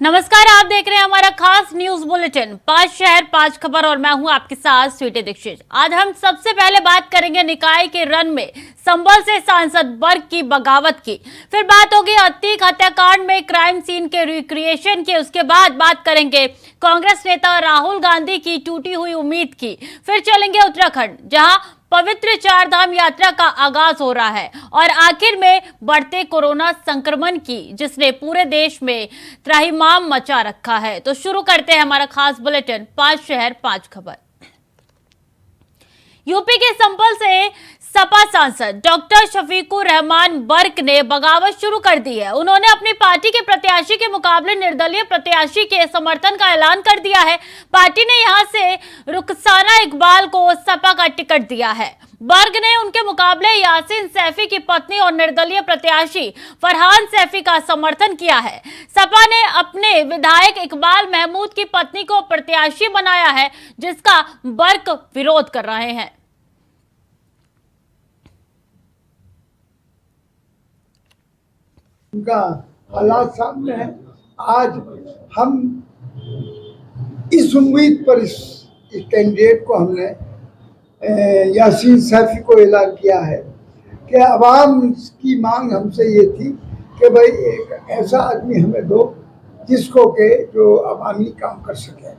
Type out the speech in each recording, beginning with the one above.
नमस्कार, आप देख रहे हैं हमारा खास न्यूज बुलेटिन 5 शहर 5 खबर और मैं हूं आपके साथ स्वीटी दीक्षित। आज हम सबसे पहले बात करेंगे निकाय के रन में संभल से सांसद बर्क की बगावत की, फिर बात होगी अतीक हत्याकांड में क्राइम सीन के रिक्रिएशन की, उसके बाद बात करेंगे कांग्रेस नेता राहुल गांधी की टूटी हुई उम्मीद की, फिर चलेंगे उत्तराखंड जहां पवित्र चारधाम यात्रा का आगाज हो रहा है और आखिर में बढ़ते कोरोना संक्रमण की जिसने पूरे देश में त्राहिमाम मचा रखा है। तो शुरू करते हैं हमारा खास बुलेटिन 5 शहर 5 खबर। यूपी के संभल से सपा सांसद डॉक्टर शफीकुर रहमान बर्क ने बगावत शुरू कर दी है। उन्होंने अपनी पार्टी के प्रत्याशी के मुकाबले निर्दलीय प्रत्याशी के समर्थन का ऐलान कर दिया है। पार्टी ने यहां से रुखसाना इकबाल को सपा का टिकट दिया है। बर्ग ने उनके मुकाबले यासीन सैफी की पत्नी और निर्दलीय प्रत्याशी फरहान सैफी का समर्थन किया है। सपा ने अपने विधायक इकबाल महमूद की पत्नी को प्रत्याशी बनाया है, जिसका बर्ग विरोध कर रहे हैं। उनका हालात सामने है। आज हम इस उम्मीद पर इस कैंडिडेट को हमने यासीन सैफी को ऐलान किया है कि अवाम की मांग हमसे ये थी कि भाई एक ऐसा आदमी हमें दो जिसको के जो अवामी काम कर सके।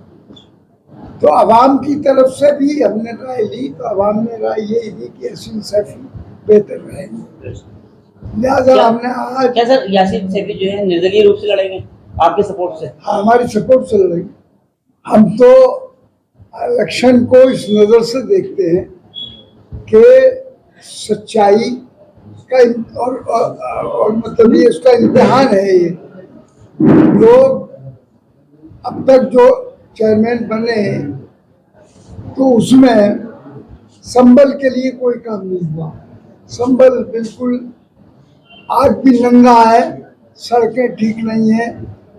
तो अवाम की तरफ से भी हमने राय ली, तो अवाम ने राय यही दी कि यासीन सैफी बेहतर रहेंगे। लिहाजा हमने आज क्या सर यासीन सैफी जो है निर्दलीय रूप से लड़ेंगे आपके सपोर्ट से? हमारी सपोर्ट से लड़ेंगे। हम तो इलेक्शन को इस नज़र से देखते हैं कि सच्चाई का और मतलब ये उसका इम्तिहान है। ये लोग अब तक जो चेयरमैन बने हैं तो उसमें संभल के लिए कोई काम नहीं हुआ। संभल बिल्कुल आज भी नंगा है, सड़कें ठीक नहीं है,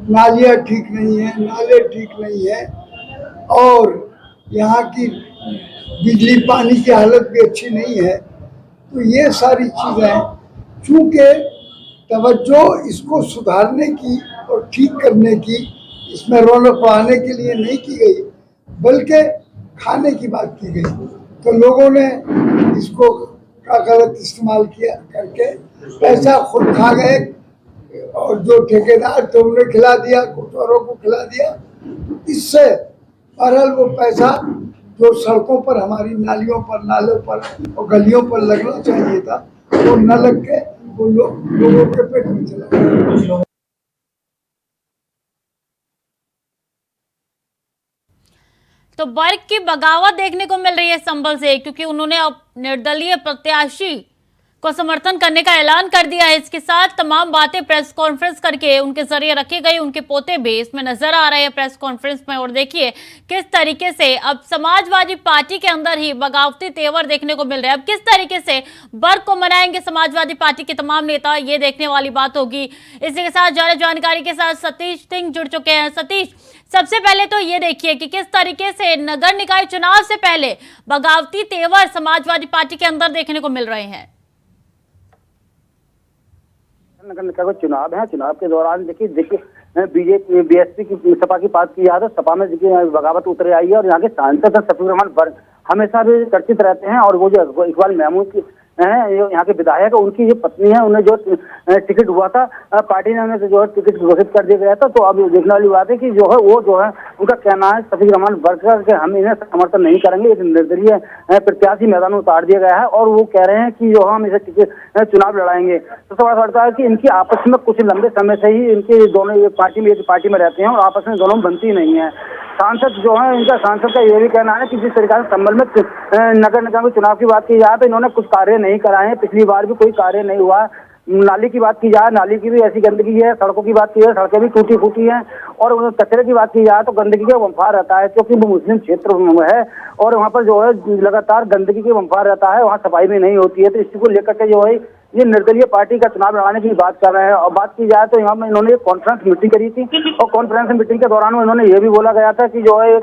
नालियाँ ठीक नहीं है, नाले ठीक नहीं है और यहाँ की बिजली पानी की हालत भी अच्छी नहीं है। तो ये सारी चीज़ें चूँकि तवज्जो इसको सुधारने की और ठीक करने की, इसमें रौनक बढ़ाने के लिए नहीं की गई बल्कि खाने की बात की गई, तो लोगों ने इसको का गलत इस्तेमाल किया करके पैसा खुद खा गए और जो ठेकेदार थे उन्हें खिला दिया, कुछ औरों को खिला दिया। इससे बहरहाल वो पैसा जो सड़कों पर, हमारी नालियों पर, नालों पर और गलियों पर लगना चाहिए था वो न लग के वो लोगों के पेट में चला गया। तो बर्ग की बगावत देखने को मिल रही है संभल से, क्योंकि उन्होंने अब निर्दलीय प्रत्याशी को समर्थन करने का ऐलान कर दिया है। इसके साथ तमाम बातें प्रेस कॉन्फ्रेंस करके उनके जरिए रखी गई। उनके पोते भी इसमें नजर आ रहे हैं प्रेस कॉन्फ्रेंस में। और देखिए किस तरीके से अब समाजवादी पार्टी के अंदर ही बगावती तेवर देखने को मिल रहे हैं। अब किस तरीके से बर्ग को मनाएंगे समाजवादी पार्टी के तमाम नेता, ये देखने वाली बात होगी। इसी के साथ ज्यादा जानकारी के साथ सतीश सिंह जुड़ चुके हैं। सतीश, सबसे पहले तो ये देखिए कि किस तरीके से नगर निकाय चुनाव से पहले बगावती तेवर समाजवादी पार्टी के अंदर देखने को मिल रहे हैं। नगर निकाय का चुनाव है। चुनाव के दौरान देखिए बीजेपी बीएसपी की सपा की बात की जाए तो सपा में देखिए बगावत उतर आई है और यहाँ के सांसद शफीकुर रहमान बर्क हमेशा भी चर्चित रहते हैं। और वो जो इकबाल महमूद की हैं यहाँ के विधायक, उनकी जो पत्नी है, उन्हें जो टिकट हुआ था पार्टी ने उन्हें जो है टिकट घोषित कर दिया गया था। तो अब देखने वाली बात है कि जो है वो जो है उनका कहना है शफीकुर रहमान बर्क के हम इन्हें समर्थन नहीं करेंगे, एक निर्दलीय प्रत्याशी मैदान में उतार दिया गया है और वो कह रहे हैं कि जो हम इसे टिकट चुनाव लड़ाएंगे। तो सवाल पड़ता है कि इनकी आपस में कुछ लंबे समय से ही इनके दोनों पार्टी में रहते हैं और आपस में दोनों बनती नहीं है। सांसद जो है, इनका सांसद का ये भी कहना है कि जिस तरीके से संभल में नगर निगम के चुनाव की बात की जाए तो इन्होंने कुछ कार्य नहीं कराए हैं। पिछली बार भी कोई कार्य नहीं हुआ। नाली की बात की जाए, नाली की भी ऐसी गंदगी है। सड़कों की बात की जाए, सड़कें भी टूटी फूटी हैं। और कचरे की बात की जाए तो गंदगी का वंफार रहता है, क्योंकि वो मुस्लिम क्षेत्र है और वहाँ पर जो है लगातार गंदगी के वंफार रहता है, वहाँ सफाई भी नहीं होती है। तो इसी को लेकर के जो है ये निर्दलीय पार्टी का चुनाव लड़ाने की बात कर रहे हैं। और बात की जाए तो यहाँ में इन्होंने एक कॉन्फ्रेंस मीटिंग करी थी और कॉन्फ्रेंस मीटिंग के दौरान इन्होंने ये भी बोला गया था कि जो है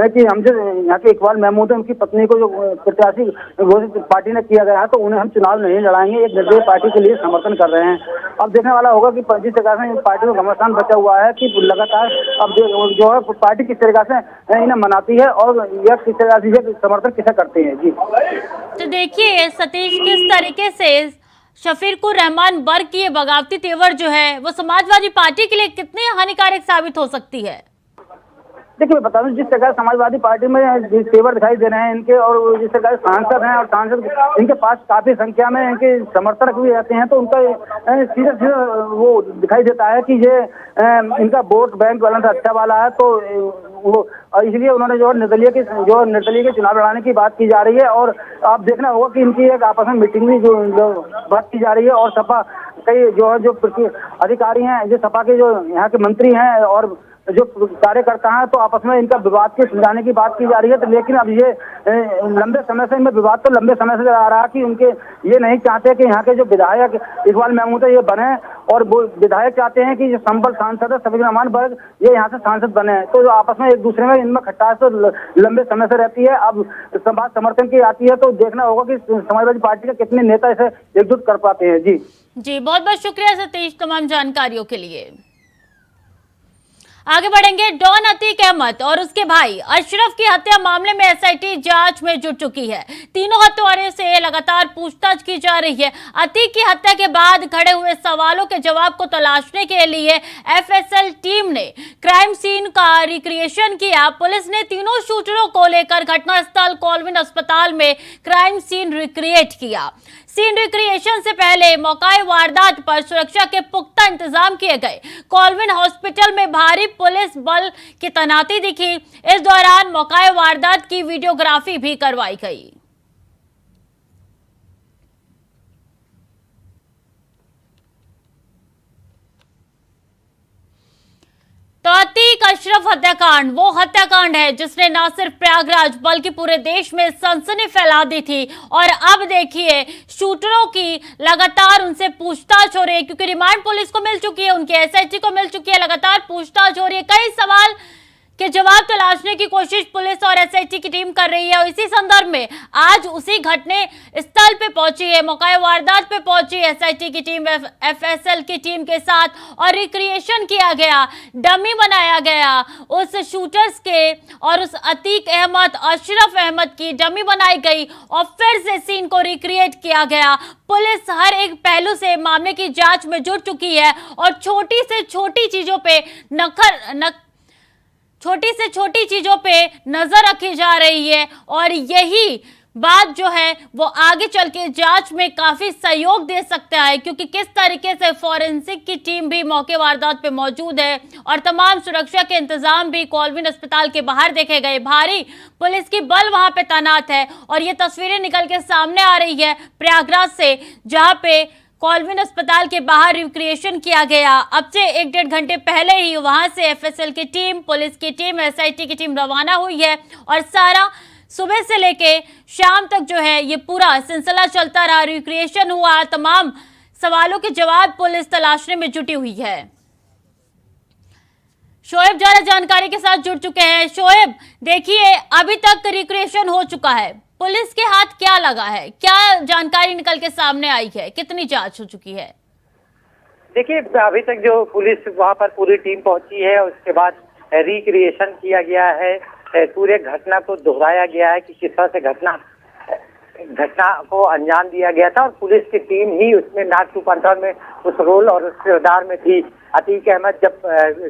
कि हमसे यहाँ के इकबाल महमूद है, उनकी पत्नी को जो प्रत्याशी घोषित पार्टी ने किया गया है तो उन्हें हम चुनाव नहीं लड़ाएंगे, एक निर्दलीय पार्टी के लिए समर्थन कर रहे हैं। अब देखने वाला होगा कि जिस तरह से पार्टी को घमासान बचा हुआ है कि लगातार अब जो है पार्टी किस तरीके से इन्हें मनाती है और यह किस तरह से समर्थन किसे करते हैं। जी तो देखिए सतीश, किस तरीके से शफीकुर रहमान बर्क की ये बगावती तेवर जो है वो समाजवादी पार्टी के लिए कितनी हानिकारक साबित हो सकती है? देखिए मैं बता दूं, जिस प्रकार समाजवादी पार्टी में तेवर दिखाई दे रहे हैं इनके, और जिस प्रकार सांसद हैं और सांसद इनके पास काफी संख्या में इनके समर्थक भी रहते हैं, तो उनका सीधा सीधा वो दिखाई देता है कि ये इनका वोट बैंक बैलेंस अच्छा वाला है। तो वो इसलिए उन्होंने जो निर्दलीय के चुनाव लड़ाने की बात की जा रही है। और आप देखना होगा कि इनकी एक आपस में मीटिंग भी जो बात की जा रही है और सपा कई जो अधिकारी हैं, जो सपा के जो यहाँ के मंत्री हैं और जो कार्यकर्ता हैं, तो आपस में इनका विवाद के सुलझाने की बात की जा रही है। तो लेकिन अब ये लंबे समय से इनमें विवाद तो लंबे समय से आ रहा कि उनके ये नहीं चाहते कि यहाँ के जो विधायक इकबाल महमूद है ये बने, और वो विधायक चाहते हैं कि जो संबल सांसद है शफीकुर रहमान बर्क ये यहाँ से सांसद बने। तो जो आपस में एक दूसरे में इनमें खट्टास तो लंबे समय से रहती है। अब बात समर्थन की आती है तो देखना होगा कि समाजवादी पार्टी के कितने नेता इसे एकजुट कर पाते हैं। जी बहुत बहुत शुक्रिया सतीश तमाम जानकारियों के लिए। आगे बढ़ेंगे। डॉन अतीक अहमद और उसके भाई अशरफ की हत्या मामले में एसआईटी जांच में जुट चुकी है। तीनों हत्यारों से लगातार पूछताछ की जा रही है। अतीक की हत्या के बाद खड़े हुए सवालों के जवाब को तलाशने के लिए एफएसएल टीम ने क्राइम सीन का रिक्रिएशन किया। पुलिस ने तीनों शूटरों को लेकर घटनास्थल कॉल्विन अस्पताल में क्राइम सीन रिक्रिएट किया। सीन रिक्रिएशन से पहले मौके वारदात पर सुरक्षा के पुख्ता इंतजाम किए गए। कॉल्विन हॉस्पिटल में भारी पुलिस बल की तैनाती दिखी। इस दौरान मौके वारदात की वीडियोग्राफी भी करवाई गई। तो अतीक अशरफ हत्याकांड वो हत्याकांड है जिसने न सिर्फ प्रयागराज बल्कि पूरे देश में सनसनी फैला दी थी। और अब देखिए शूटरों की लगातार उनसे पूछताछ हो रही है, क्योंकि रिमांड पुलिस को मिल चुकी है, उनके एसआईटी को मिल चुकी है। लगातार पूछताछ हो रही है, कई सवाल के जवाब तलाशने की कोशिश पुलिस और एसआईटी की टीम कर रही है। और इसी संदर्भ में आज उसी घटने स्थल पे पहुंची है, मौके वारदात पे पहुंची एसआईटी की टीम एफएसएल की टीम के साथ, और रिक्रिएशन किया गया, डमी बनाया गया उस शूटर्स के, और उस अतीक अहमद अशरफ अहमद की डमी बनाई गई और फिर से सीन को रिक्रिएट किया गया। पुलिस हर एक पहलू से मामले की जांच में जुट चुकी है और छोटी से छोटी चीजों पे नजर रखी जा रही है। और यही बात जो है वो आगे चल के जांच में काफी सहयोग दे सकता है, क्योंकि किस तरीके से फॉरेंसिक की टीम भी मौके वारदात पे मौजूद है और तमाम सुरक्षा के इंतजाम भी कॉल्विन अस्पताल के बाहर देखे गए। भारी पुलिस की बल वहां पे तैनात है और ये तस्वीरें निकल के सामने आ रही है प्रयागराज से, जहां पे कॉल्विन अस्पताल के बाहर रिक्रिएशन किया गया। अब से 1-1.5 घंटे पहले ही वहां से एफएसएल की टीम, पुलिस की टीम, एसआईटी की टीम रवाना हुई है और सारा सुबह से लेके शाम तक जो है ये पूरा सिलसिला चलता रहा। रिक्रिएशन हुआ, तमाम सवालों के जवाब पुलिस तलाशने में जुटी हुई है। शोएब ज्यादा जानकारी के साथ जुड़ चुके हैं। शोएब, देखिए अभी तक रिक्रिएशन हो चुका है, पुलिस के हाथ क्या लगा है, क्या जानकारी निकल के सामने आई है, कितनी जांच हो चुकी है? देखिए अभी तक जो पुलिस वहां पर पूरी टीम पहुंची है, उसके बाद रिक्रिएशन किया गया है, पूरे घटना को दोहराया गया है कि किस तरह से घटना को अंजाम दिया गया था, और पुलिस की टीम ही उसमें नाट टू कंट्रोल में उस रोल और उस किरदार में थी। अतीक अहमद जब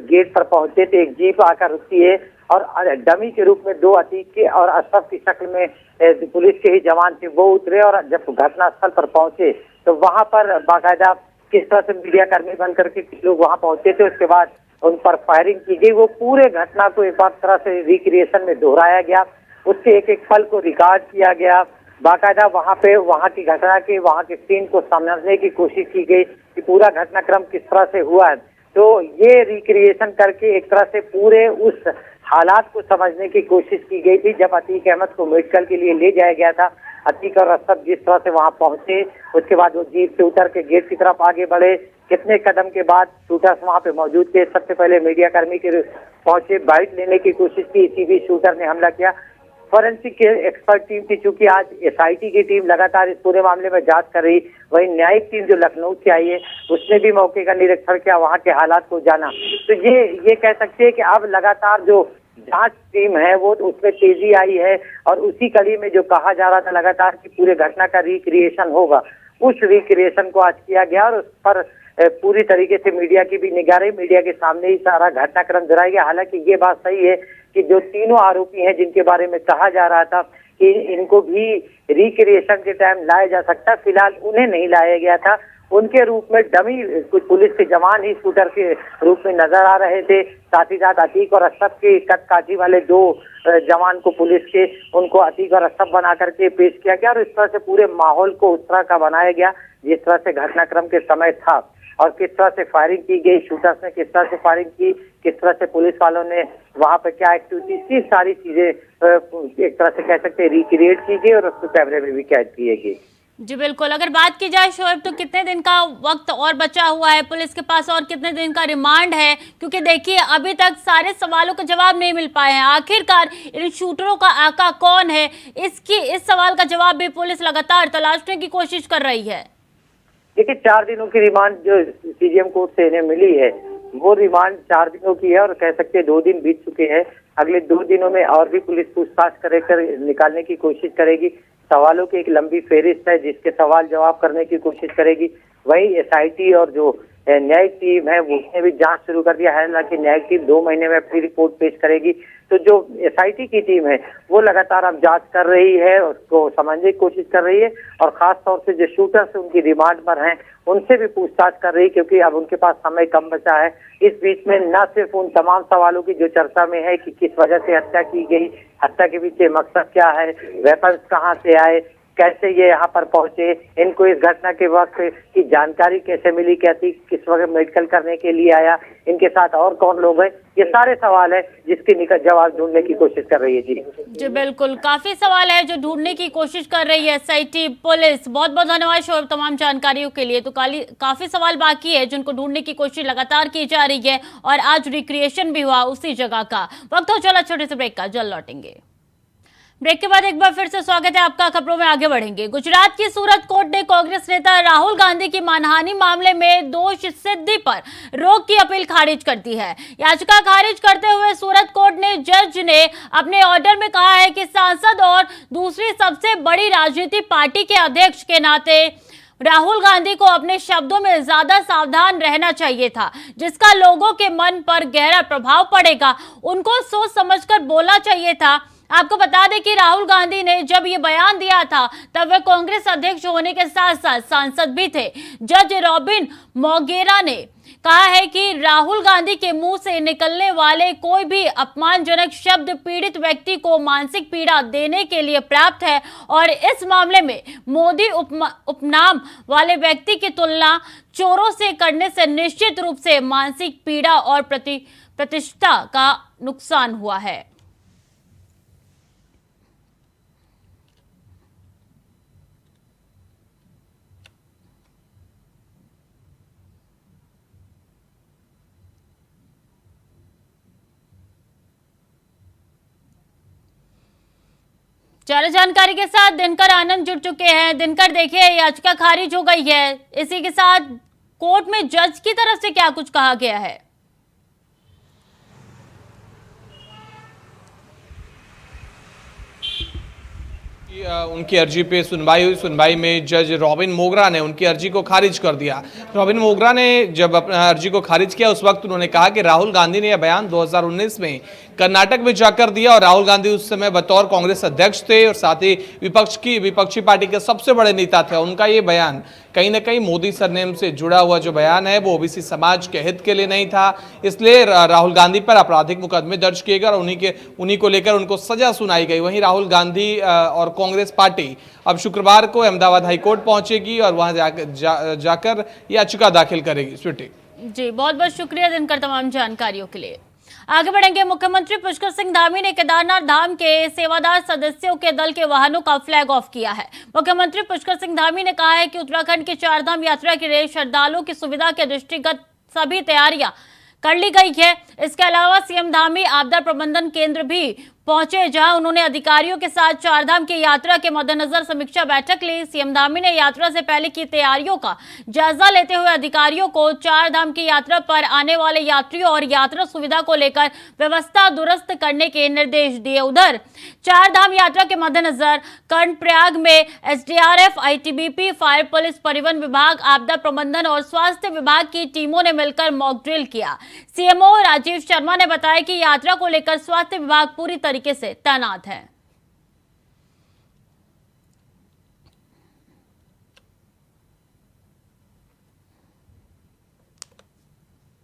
गेट पर पहुंचे थे, एक जीप आकर रुकती है और डमी के रूप में 2 अतीक के और अशरफ की शक्ल में पुलिस के ही जवान थे, वो उतरे और जब घटनास्थल पर पहुंचे तो वहां पर बाकायदा किस तरह से मीडिया कर्मी बनकर के लोग वहां पहुंचे थे, उसके बाद उन पर फायरिंग की गई। वो पूरे घटना को एक बार तरह से रिक्रिएशन में दोहराया गया, उसके एक एक पल को रिकॉर्ड किया गया, बाकायदा वहां पे वहां की घटना के वहां के सीन को समझने की कोशिश की गई कि पूरा घटनाक्रम किस तरह से हुआ है। तो ये रिक्रिएशन करके एक तरह से पूरे उस हालात को समझने की कोशिश की गई थी। जब अतीक अहमद को मेडिकल के लिए ले जाया गया था, अतीक और असद जिस तरह से वहां पहुंचे, उसके बाद वो जीप से उतर के गेट की तरफ आगे बढ़े, कितने कदम के बाद शूटर्स वहां पे मौजूद थे। सबसे पहले मीडिया कर्मी के पहुंचे, बाइट लेने की कोशिश की, इसी बीच शूटर ने हमला किया। फॉरेंसिक एक्सपर्ट टीम की चूंकि आज एसआईटी की टीम लगातार इस पूरे मामले में जांच कर रही, वहीं न्यायिक टीम जो लखनऊ से आई है उसने भी मौके का निरीक्षण किया, वहां के हालात को जाना। तो ये कह सकते हैं कि अब लगातार जो जांच टीम है वो उसमें तेजी आई है, और उसी कड़ी में जो कहा जा रहा था लगातार कि पूरे घटना का रिक्रिएशन होगा, उस रिक्रिएशन को आज किया गया और उस पर पूरी तरीके से मीडिया की भी निगाह रही, मीडिया के सामने ही सारा घटनाक्रम दोहराया गया। हालांकि ये बात सही है कि जो तीनों आरोपी हैं जिनके बारे में कहा जा रहा था कि इनको भी रिक्रिएशन के टाइम लाया जा सकता, फिलहाल उन्हें नहीं लाया गया था। उनके रूप में डमी कुछ पुलिस के जवान ही शूटर के रूप में नजर आ रहे थे। साथ ही साथ अतीक और असद के कदकाठी वाले 2 जवान को पुलिस के, उनको अतीक और असद बना करके पेश किया गया, और इस तरह से पूरे माहौल को उस तरह का बनाया गया जिस तरह से घटनाक्रम के समय था, और किस तरह से फायरिंग की गई, शूटर्स ने किस तरह से फायरिंग की, किस तरह से पुलिस वालों ने वहां पर क्या एक्टिविटी, ये सारी चीजें एक तरह से कह सकते हैं रिक्रिएट की गई और उसको कैमरे में भी कैद किए गए। जी बिल्कुल। अगर बात की जाए शोएब, तो कितने दिन का वक्त और बचा हुआ है पुलिस के पास, और कितने दिन का रिमांड है? क्योंकि देखिए अभी तक सारे सवालों का जवाब नहीं मिल पाए हैं। आखिरकार इन शूटरों का आका कौन है, इस सवाल का जवाब भी पुलिस लगातार तलाशने की कोशिश कर रही है। देखिए 4 दिनों की रिमांड जो सीजीएम कोर्ट से इन्हें मिली है, वो रिमांड 4 दिनों की है, और कह सकते हैं 2 दिन बीत चुके हैं। अगले 2 दिनों में और भी पुलिस पूछताछ कर निकालने की कोशिश करेगी। सवालों की एक लंबी फेहरिस्त है जिसके सवाल जवाब करने की कोशिश करेगी। वही एसआईटी और जो न्यायिक टीम है उसने भी जांच शुरू कर दिया है। हालांकि न्यायिक टीम 2 महीने में अपनी रिपोर्ट पेश करेगी। तो जो एसआईटी की टीम है वो लगातार अब जांच कर रही है, उसको समझने की कोशिश कर रही है, और खास तौर से जो शूटर्स उनकी रिमांड पर हैं उनसे भी पूछताछ कर रही, क्योंकि अब उनके पास समय कम बचा है। इस बीच में न सिर्फ उन तमाम सवालों की जो चर्चा में है कि किस वजह से हत्या की गई, हत्या के पीछे मकसद क्या है, वेपन्स कहाँ से आए, कैसे ये यहाँ पर पहुंचे, इनको इस घटना के वक्त की जानकारी कैसे मिली, कैसी किस वक्त मेडिकल करने के लिए आया, इनके साथ और कौन लोग हैं, ये सारे सवाल है जिसके जवाब ढूंढने की कोशिश कर रही है। जी बिल्कुल, काफी सवाल है जो ढूंढने की कोशिश कर रही है एसआईटी पुलिस। बहुत बहुत धन्यवाद शोएब तमाम जानकारियों के लिए। तो काफी सवाल बाकी है जिनको ढूंढने की कोशिश लगातार की जा रही है, और आज रिक्रिएशन भी हुआ उसी जगह का। वक्त हो चला छोटे से ब्रेक का, जल्द लौटेंगे। ब्रेक के बाद एक बार फिर से स्वागत है आपका। खबरों में आगे बढ़ेंगे। गुजरात की सूरत कोर्ट ने कांग्रेस नेता राहुल गांधी की मानहानि मामले में दोष सिद्धि पर रोक की अपील खारिज कर दी है। याचिका खारिज करते हुए सूरत कोर्ट ने जज ने अपने ऑर्डर में कहा है कि सांसद और दूसरी सबसे बड़ी राजनीतिक पार्टी के अध्यक्ष के नाते राहुल गांधी को अपने शब्दों में ज्यादा सावधान रहना चाहिए था, जिसका लोगों के मन पर गहरा प्रभाव पड़ेगा। उनको सोच समझकर बोलना चाहिए था। आपको बता दें कि राहुल गांधी ने जब ये बयान दिया था तब वे कांग्रेस अध्यक्ष होने के साथ साथ सांसद भी थे। जज रॉबिन मोगेरा ने कहा है कि राहुल गांधी के मुंह से निकलने वाले कोई भी अपमानजनक शब्द पीड़ित व्यक्ति को मानसिक पीड़ा देने के लिए पर्याप्त है, और इस मामले में मोदी उपनाम वाले व्यक्ति की तुलना चोरों से करने से निश्चित रूप से मानसिक पीड़ा और प्रतिष्ठा का नुकसान हुआ है। ज्यादा जानकारी के साथ दिनकर आनंद जुड़ चुके हैं। दिनकर, देखिए याचिका खारिज हो गई है, इसी के साथ कोर्ट में जज की तरफ से क्या कुछ कहा गया है? उनकी अर्जी पे सुनवाई हुई। सुनवाई में जज रॉबिन मोगरा ने उनकी अर्जी को खारिज कर दिया। रॉबिन मोगरा ने जब अपना अर्जी को खारिज किया उस वक्त उन्होंने कहा कि राहुल गांधी ने यह बयान 2019 में कर्नाटक में जाकर दिया, और राहुल गांधी उस समय बतौर कांग्रेस अध्यक्ष थे और साथ ही विपक्षी पार्टी के सबसे बड़े नेता थे। उनका ये बयान कहीं ना कहीं मोदी सरनेम से जुड़ा हुआ जो बयान है वो ओबीसी समाज के हित के लिए नहीं था, इसलिए राहुल गांधी पर आपराधिक मुकदमे दर्ज किए गए और उन्हीं को लेकर उनको सजा सुनाई गई। वहीं राहुल गांधी और कांग्रेस पार्टी अब शुक्रवार को अहमदाबाद हाईकोर्ट पहुंचेगी और वहां जाकर याचिका दाखिल करेगी। स्वीटी जी, बहुत बहुत शुक्रिया दिनकर तमाम जानकारियों के लिए। आगे बढ़ेंगे। मुख्यमंत्री पुष्कर सिंह धामी ने केदारनाथ धाम के सेवादार सदस्यों के दल के वाहनों का फ्लैग ऑफ किया है। मुख्यमंत्री पुष्कर सिंह धामी ने कहा है कि उत्तराखंड की चारधाम यात्रा के लिए श्रद्धालुओं की सुविधा के दृष्टिगत सभी तैयारियां कर ली गई है। इसके अलावा सीएम धामी आपदा प्रबंधन केंद्र भी पहुंचे, जहां उन्होंने अधिकारियों के साथ चारधाम की यात्रा के मद्देनजर समीक्षा बैठक ली। सीएम धामी ने यात्रा से पहले की तैयारियों का जायजा लेते हुए अधिकारियों को चारधाम की यात्रा पर आने वाले यात्रियों और यात्रा सुविधा को लेकर व्यवस्था दुरुस्त करने के निर्देश दिए। उधर चारधाम यात्रा के मद्देनजर कर्णप्रयाग में एसडीआरएफ, आईटीबीपी, फायर, पुलिस, परिवहन विभाग, आपदा प्रबंधन और स्वास्थ्य विभाग की टीमों ने मिलकर मॉक ड्रिल किया। सीएमओ राजीव शर्मा ने बताया कि यात्रा को लेकर स्वास्थ्य विभाग पूरी तरीके से तैनात है।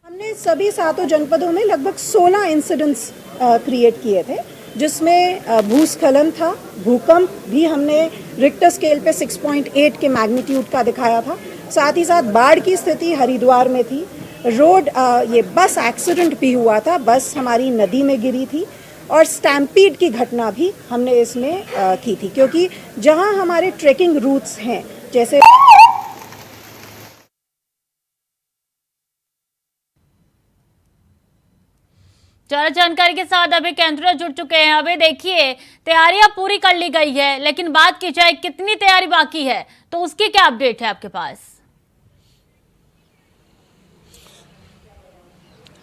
हमने सभी 7 जनपदों में लगभग 16 इंसिडेंट्स क्रिएट किए थे, जिसमें भूस्खलन था, भूकंप भी हमने रिक्टर स्केल पे 6.8 के मैग्नीट्यूड का दिखाया था। साथ ही साथ बाढ़ की स्थिति हरिद्वार में थी। रोड ये बस एक्सीडेंट भी हुआ था, बस हमारी नदी में गिरी थी और स्टैम्पीड की घटना भी हमने इसमें की थी, क्योंकि जहां हमारे ट्रेकिंग रूट्स हैं, जैसे ज्यादा जानकारी के साथ अभी केंद्र जुड़ चुके हैं। अभी देखिए, तैयारियां पूरी कर ली गई है, लेकिन बात की जाए कितनी तैयारी बाकी है, तो उसकी क्या अपडेट है आपके पास?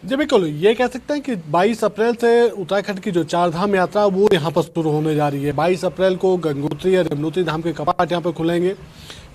जी बिल्कुल, ये कह सकते हैं कि 22 अप्रैल से उत्तराखंड की जो चारधाम यात्रा वो यहाँ पर शुरू होने जा रही है। 22 अप्रैल को गंगोत्री और यमुनोत्री धाम के कपाट यहाँ पर खुलेंगे।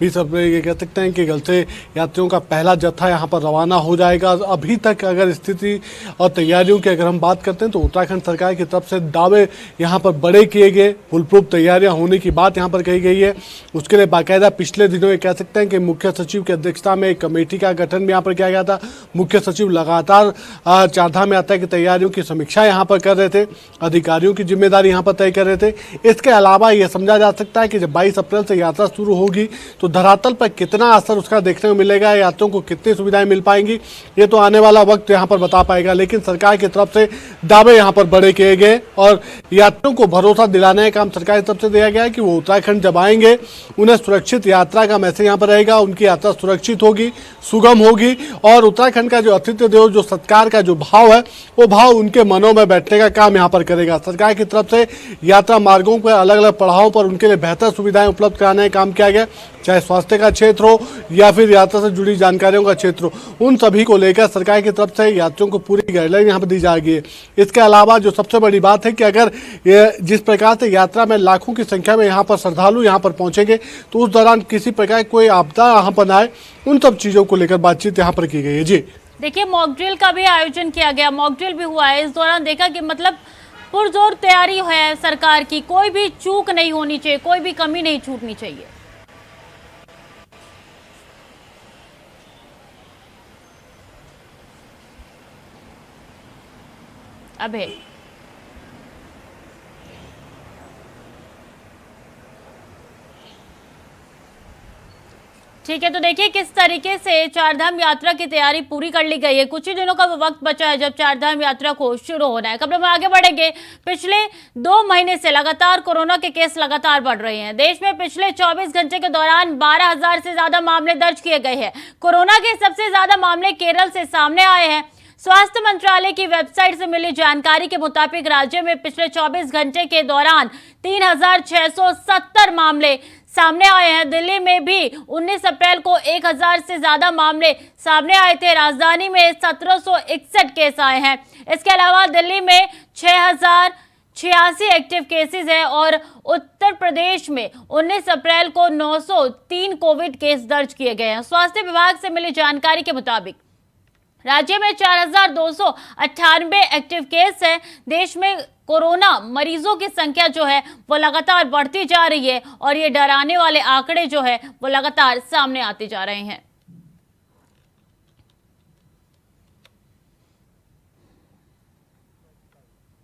20 अप्रैल ये कह सकते हैं कि कल से यात्रियों का पहला जत्था यहाँ पर रवाना हो जाएगा। अभी तक अगर स्थिति और तैयारियों की अगर हम बात करते हैं तो उत्तराखंड सरकार की तरफ से दावे यहाँ पर बड़े किए गए, फुल प्रूफ तैयारियाँ होने की बात यहाँ पर कही गई है। उसके लिए बाकायदा पिछले दिनों ये कह सकते हैं कि मुख्य सचिव की अध्यक्षता में एक कमेटी का गठन भी यहाँ पर किया गया था। मुख्य सचिव लगातार चारधाम यात्रा की तैयारियों की समीक्षा यहाँ पर कर रहे थे, अधिकारियों की जिम्मेदारी यहाँ पर तय कर रहे थे। इसके अलावा ये समझा जा सकता है कि जब 22 अप्रैल से यात्रा शुरू होगी तो धरातल पर कितना असर उसका देखने को मिलेगा, यात्रियों को कितनी सुविधाएं मिल पाएंगी, ये तो आने वाला वक्त यहाँ पर बता पाएगा। लेकिन सरकार की तरफ से दावे यहाँ पर बड़े किए गए और यात्रियों को भरोसा दिलाने का काम सरकार की तरफ से दिया गया है कि वो उत्तराखंड जब आएंगे उन्हें सुरक्षित यात्रा का मैसेज यहाँ पर रहेगा, उनकी यात्रा सुरक्षित होगी, सुगम होगी और उत्तराखंड का जो अतिथि देव जो सत्कार का जो भाव है वो भाव उनके मनों में बैठने का काम यहाँ पर करेगा। सरकार की तरफ से यात्रा मार्गों पर अलग अलग पड़ावों पर उनके लिए बेहतर सुविधाएं उपलब्ध कराने का काम किया गया, चाहे स्वास्थ्य का क्षेत्र हो या फिर यात्रा से जुड़ी जानकारियों का क्षेत्र हो, उन सभी को लेकर सरकार की तरफ से यात्रियों को पूरी गाइडलाइन यहाँ पर दी जाएगी। इसके अलावा जो सबसे बड़ी बात है कि अगर जिस प्रकार से यात्रा में लाखों की संख्या में यहाँ पर श्रद्धालु यहाँ पर पहुँचेंगे तो उस दौरान किसी प्रकार की कोई आपदा यहाँ पर न आए, उन सब चीज़ों को लेकर बातचीत यहाँ पर की गई है। जी देखिए, मॉक ड्रिल का भी आयोजन किया गया, मॉक ड्रिल भी हुआ है। इस दौरान देखा कि मतलब पुरजोर तैयारी है सरकार की, कोई भी चूक नहीं होनी चाहिए, कोई भी कमी नहीं छूटनी चाहिए। अबे ठीक है, तो देखिए किस तरीके से चारधाम यात्रा की तैयारी पूरी कर ली गई है। कुछ ही दिनों का वक्त बचा है जब चारधाम यात्रा को शुरू होना है। खबरों में आगे बढ़ेंगे। पिछले 2 महीने से लगातार कोरोना के केस लगातार बढ़ रहे हैं। देश में पिछले 24 घंटे के दौरान 12,000 से ज्यादा मामले दर्ज किए गए हैं। कोरोना के सबसे ज्यादा मामले केरल से सामने आए हैं। स्वास्थ्य मंत्रालय की वेबसाइट से मिली जानकारी के मुताबिक राज्य में पिछले 24 घंटे के दौरान 3,670 मामले सामने आए हैं। दिल्ली में भी 19 अप्रैल को 1,000 से ज्यादा मामले सामने आए थे। राजधानी में 1761 केस आए हैं। इसके अलावा दिल्ली में 6,086 एक्टिव केसेस हैं और उत्तर प्रदेश में 19 अप्रैल को 903 कोविड केस दर्ज किए गए हैं। स्वास्थ्य विभाग से मिली जानकारी के मुताबिक राज्य में 4,298 एक्टिव केस है। देश में कोरोना मरीजों की संख्या जो है वो लगातार बढ़ती जा रही है और ये डराने वाले आंकड़े जो है वो लगातार सामने आते जा रहे हैं।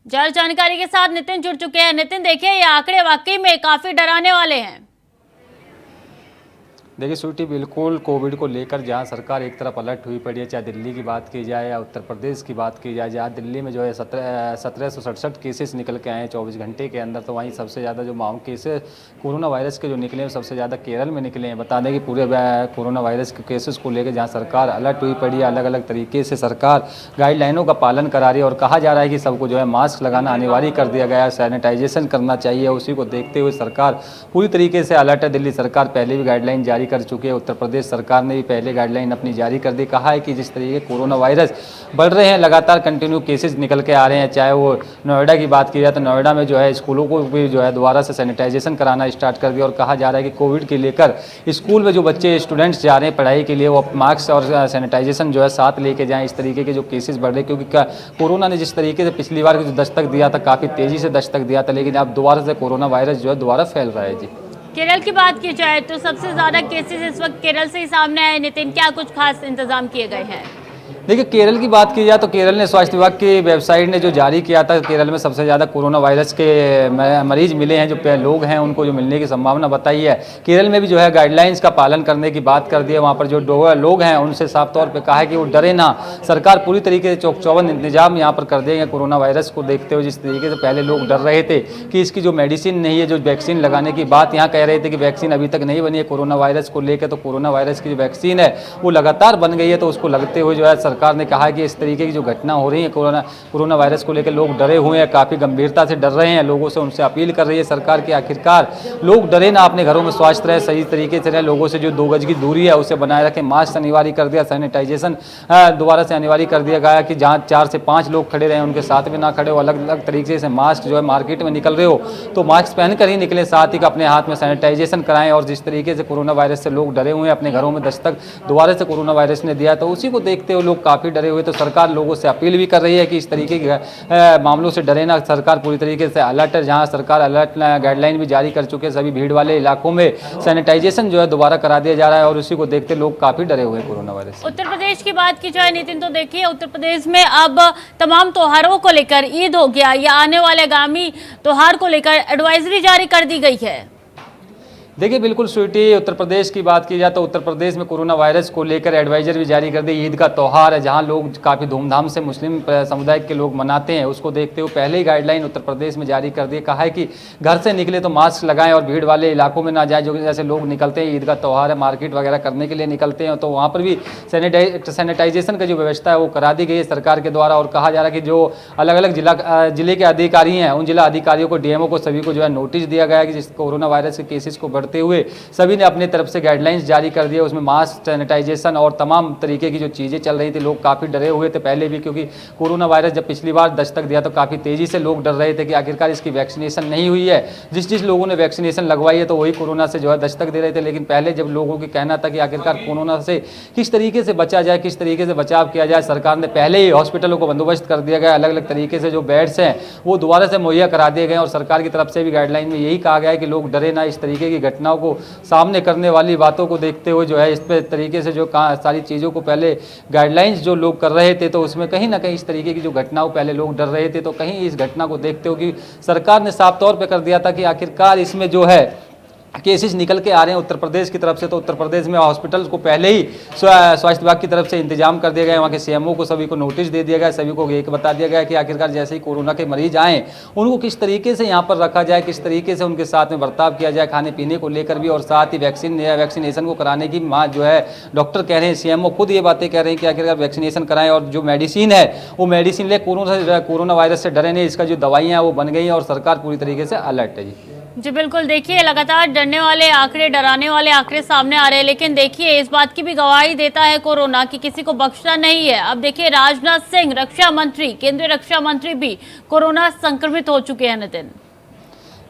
ज्यादा जानकारी के साथ नितिन जुड़ चुके हैं। नितिन, देखिए ये आंकड़े वाकई में काफी डराने वाले हैं। देखिए स्वीटी, बिल्कुल कोविड को लेकर जहां सरकार एक तरफ अलर्ट हुई पड़ी है, चाहे दिल्ली की बात की जाए या उत्तर प्रदेश की बात की जाए, जहां दिल्ली में जो है 1767 केसेस निकल के आए हैं 24 घंटे के अंदर, तो वहीं सबसे ज़्यादा जो केसेस कोरोना वायरस के जो निकले हैं सबसे ज़्यादा केरल में निकले हैं। बता दें कि पूरे कोरोना वायरस के केसेस को लेकर जहाँ सरकार अलर्ट हुई पड़ी है, अलग अलग तरीके से सरकार गाइडलाइनों का पालन करा रही है और कहा जा रहा है कि सबको जो है मास्क लगाना अनिवार्य कर दिया गया है, सैनिटाइजेशन करना चाहिए। उसी को देखते हुए सरकार पूरी तरीके से अलर्ट है। दिल्ली सरकार पहले भी गाइडलाइन जारी कर चुकी है, उत्तर प्रदेश सरकार ने भी पहले गाइडलाइन अपनी जारी कर दी। कहा है कि जिस तरीके कोरोना वायरस बढ़ रहे हैं, लगातार कंटिन्यू केसेस निकल के आ रहे हैं, चाहे वो नोएडा की बात की जाए तो नोएडा में जो है स्कूलों को भी जो है दोबारा से सैनिटाइजेशन कराना स्टार्ट कर दिया और कहा जा रहा है कि कोविड के लेकर स्कूल में जो बच्चे स्टूडेंट्स जा रहे हैं पढ़ाई के लिए वो मास्क और सैनिटाइजेशन जो है साथ लेके जाएं। इस तरीके के जो केसेस बढ़ रहे हैं, क्योंकि कोरोना ने जिस तरीके से पिछली बार जो दस्तक दिया था, काफ़ी तेज़ी से दस्तक दिया था, लेकिन अब दोबारा से कोरोना वायरस जो है दोबारा फैल रहा है। जी, केरल की बात की जाए तो सबसे ज्यादा केसेस इस वक्त केरल से ही सामने आए। नितिन, क्या कुछ खास इंतजाम किए गए हैं? देखिए केरल की बात की जाए तो केरल ने स्वास्थ्य विभाग की वेबसाइट ने जो जारी किया था, केरल में सबसे ज़्यादा कोरोना वायरस के मरीज मिले हैं, जो लोग हैं उनको जो मिलने की संभावना बताई है। केरल में भी जो है गाइडलाइंस का पालन करने की बात कर दी है। वहाँ पर जो लोग हैं उनसे साफ तौर पर कहा है कि वो डरे ना, सरकार पूरी तरीके से चौक-चौबंद इंतजाम यहाँ पर कर देंगे कोरोना वायरस को देखते हुए। जिस तरीके से पहले लोग डर रहे थे कि इसकी जो मेडिसिन नहीं है, जो वैक्सीन लगाने की बात यहाँ कह रहे थे कि वैक्सीन अभी तक नहीं बनी है कोरोना वायरस को लेकर, तो कोरोना वायरस की जो वैक्सीन है वो लगातार बन गई है। तो उसको लगते हुए जो है सरकार ने कहा कि इस तरीके की जो घटना हो रही है कोरोना वायरस को लेकर लोग डरे हुए हैं, काफ़ी गंभीरता से डर रहे हैं। लोगों से उनसे अपील कर रही है सरकार की आखिरकार लोग डरे ना, अपने घरों में स्वस्थ रहे, सही तरीके से रहे, लोगों से जो 2 गज की दूरी है उसे बनाए रखें, मास्क अनिवार्य कर दिया, सैनिटाइजेशन दोबारा से अनिवार्य कर दिया गया कि जहाँ 4 से 5 लोग खड़े रहे उनके साथ में ना खड़े हो, अलग अलग तरीके से मास्क जो है मार्केट में निकल रहे हो तो मास्क पहनकर ही निकले, साथ ही अपने हाथ में सैनिटाइजेशन कराएं। और जिस तरीके से कोरोना वायरस से लोग डरे हुए हैं, अपने घरों में दस्तक दोबारा से कोरोना वायरस ने दिया, तो उसी को देखते हुए लोग काफ़ी डरे हुए। तो सरकार लोगों से अपील भी कर रही है कि इस तरीके के मामलों से डरे ना, सरकार पूरी तरीके से अलर्ट है। जहां सरकार अलर्ट गाइडलाइन भी जारी कर चुके हैं, सभी भीड़ वाले इलाकों में सैनिटाइजेशन जो है दोबारा करा दिया जा रहा है और उसी को देखते लोग काफ़ी डरे हुए हैं कोरोना वायरस। उत्तर प्रदेश की बात की जाए नितिन, तो देखिए उत्तर प्रदेश में अब तमाम त्योहारों को लेकर, ईद हो गया या आने वाले आगामी त्योहार को लेकर एडवाइजरी जारी कर दी गई है। देखिए बिल्कुल स्वीटी, उत्तर प्रदेश की बात की जाए तो उत्तर प्रदेश में कोरोना वायरस को लेकर एडवाइजर भी जारी कर दी। ईद का त्यौहार है जहां लोग काफ़ी धूमधाम से मुस्लिम समुदाय के लोग मनाते हैं, उसको देखते हुए पहले ही गाइडलाइन उत्तर प्रदेश में जारी कर दी। कहा है कि घर से निकले तो मास्क लगाएं और भीड़ वाले इलाकों में ना जाएं। जो जैसे लोग निकलते हैं, ईद का त्यौहार है, मार्केट वगैरह करने के लिए निकलते हैं, तो वहाँ पर भी सैनिटाइजेशन का जो व्यवस्था है वो करा दी गई है सरकार के द्वारा। और कहा जा रहा है कि जो अलग अलग जिले के अधिकारी हैं उन जिला अधिकारियों को, डीएमओ को, सभी को जो है नोटिस दिया गया है कि जिस कोरोना वायरस के केसेस को बढ़ते हुए सभी ने अपने तरफ से गाइडलाइंस जारी कर दिए। उसमें मास्क, सैनिटाइजेशन और तमाम तरीके की जो चीज़ें चल रही थी, लोग काफ़ी डरे हुए थे पहले भी, क्योंकि कोरोना वायरस जब पिछली बार दस्तक दिया तो काफ़ी तेज़ी से लोग डर रहे थे कि आखिरकार इसकी वैक्सीनेशन नहीं हुई है। जिस लोगों ने वैक्सीनेशन लगवाई है तो वही कोरोना से जो है दस्तक दे रहे थे। लेकिन पहले जब लोगों की कहना था कि आखिरकार कोरोना से किस तरीके से बचा जाए, किस तरीके से बचाव किया जाए, सरकार ने पहले ही हॉस्पिटलों को बंदोबस्त कर दिया गया, अलग अलग तरीके से जो बेड्स हैं वो दोबारा से मुहैया करा दिए गए और सरकार की तरफ से भी गाइडलाइन में यही कहा गया है कि लोग डरे ना। इस तरीके की घटनाओं को सामने करने वाली बातों को देखते हुए जो है इस पे तरीके से जो सारी चीज़ों को पहले गाइडलाइंस जो लोग कर रहे थे, तो उसमें कहीं ना कहीं इस तरीके की जो घटनाओं पहले लोग डर रहे थे, तो कहीं इस घटना को देखते हुए कि सरकार ने साफ तौर पे कर दिया था कि आखिरकार इसमें जो है केसेस निकल के आ रहे हैं उत्तर प्रदेश की तरफ से। तो उत्तर प्रदेश में हॉस्पिटल्स को पहले ही स्वास्थ्य विभाग की तरफ से इंतजाम कर दिया गया, वहाँ के सीएमओ को सभी को नोटिस दे दिया गया, सभी को एक बता दिया गया कि आखिरकार जैसे ही कोरोना के मरीज आएँ उनको किस तरीके से यहाँ पर रखा जाए, किस तरीके से उनके साथ में बर्ताव किया जाए, खाने पीने को लेकर भी, और साथ ही वैक्सीनेशन को कराने की जो है डॉक्टर कह रहे हैं, सीएमओ खुद ये बातें कह रहे हैं कि आखिरकार वैक्सीनेशन कराएं और जो मेडिसिन है वो मेडिसिन ले, कोरोना वायरस से डरे नहीं, इसका जो दवाइयाँ हैं वो बन गई हैं और सरकार पूरी तरीके से अलर्ट है। जी बिल्कुल, देखिए लगातार डरने वाले आंकड़े, डराने वाले आंकड़े सामने आ रहे हैं, लेकिन देखिए इस बात की भी गवाही देता है कोरोना कि किसी को बख्शता नहीं है। अब देखिए राजनाथ सिंह, रक्षा मंत्री, केंद्रीय रक्षा मंत्री भी कोरोना संक्रमित हो चुके हैं। नितिन,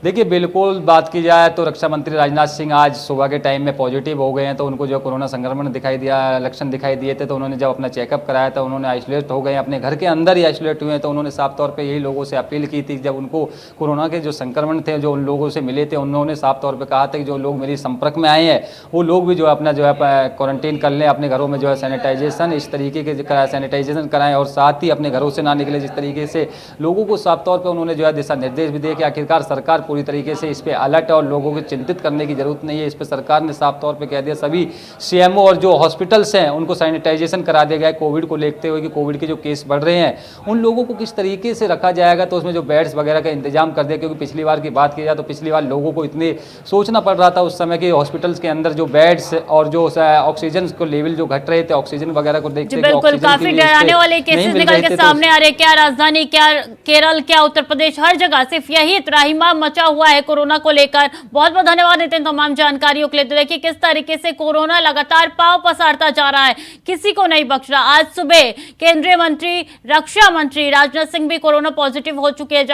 देखिए बिल्कुल बात की जाए तो रक्षा मंत्री राजनाथ सिंह आज सुबह के टाइम में पॉजिटिव हो गए हैं, तो उनको जो कोरोना संक्रमण दिखाई दिया, लक्षण दिखाई दिए थे, तो उन्होंने जब अपना चेकअप कराया था उन्होंने आइसोलेट हो गए, अपने घर के अंदर ही आइसोलेट हुए हैं। तो उन्होंने साफ तौर पे यही लोगों से अपील की थी, जब उनको कोरोना के जो संक्रमण थे जो उन लोगों से मिले थे, उन्होंने साफ तौर पर कहा था कि जो लोग मेरे संपर्क में आए हैं वो लोग भी जो है अपना जो है क्वारंटीन कर लें, अपने घरों में जो है सैनिटाइजेशन इस तरीके के सैनिटाइजेशन कराएं और साथ ही अपने घरों से ना निकले। जिस तरीके से लोगों को साफ तौर पर उन्होंने जो है दिशा निर्देश भी दिए कि आखिरकार सरकार पूरी तरीके से इस पर अलर्ट और लोगों को चिंतित करने की जरूरत नहीं है। इस पर सरकार ने साफ तौर पे कह दिया, सभी सीएमओ और जो हॉस्पिटल्स हैं उनको सैनिटाइजेशन करा दिया गया है कोविड को देखते हुए कि कोविड के जो केस बढ़ रहे हैं उन लोगों को किस तरीके से रखा जाएगा। तो उसमें जो बेड्स वगैरह का इंतजाम कर दिया, क्योंकि पिछली बार की बात की जाए तो पिछली बार लोगों को इतने सोचना पड़ रहा था उस समय कि हॉस्पिटल्स के अंदर जो बेड्स और जो ऑक्सीजन को लेवल जो घट रहे थे, ऑक्सीजन वगैरह को देखते जी बिल्कुल, काफी डराने वाले केसेस निकल के सामने आ रहे। क्या राजधानी, क्या केरल, क्या उत्तर प्रदेश, हर जगह सिर्फ यही त्राहिमाम मचा हुआ है कोरोना को लेकर। बहुत बहुत धन्यवाद देते हैं तमाम जानकारियों के लिए। तो देखिए किस तरीके से कोरोना लगातार पांव पसारता जा रहा है, किसी को नहीं बख्श रहा। आज सुबह केंद्रीय मंत्री, रक्षा मंत्री राजनाथ सिंह भी कोरोना पॉजिटिव हो चुके हैं,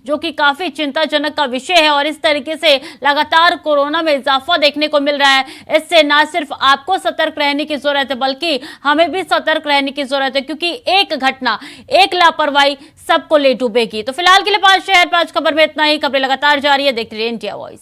जो कि काफी चिंताजनक का विषय है। और इस तरीके से लगातार कोरोना में इजाफा देखने को मिल रहा है। इससे ना सिर्फ आपको सतर्क रहने की जरूरत है बल्कि हमें भी सतर्क रहने की जरूरत है, क्योंकि एक घटना, एक लापरवाही सबको ले डूबेगी। तो फिलहाल के लिए 5 शहर 5 खबर में इतना ही। खबरें लगातार जारी है, देखते रहिए इंडिया वॉइस।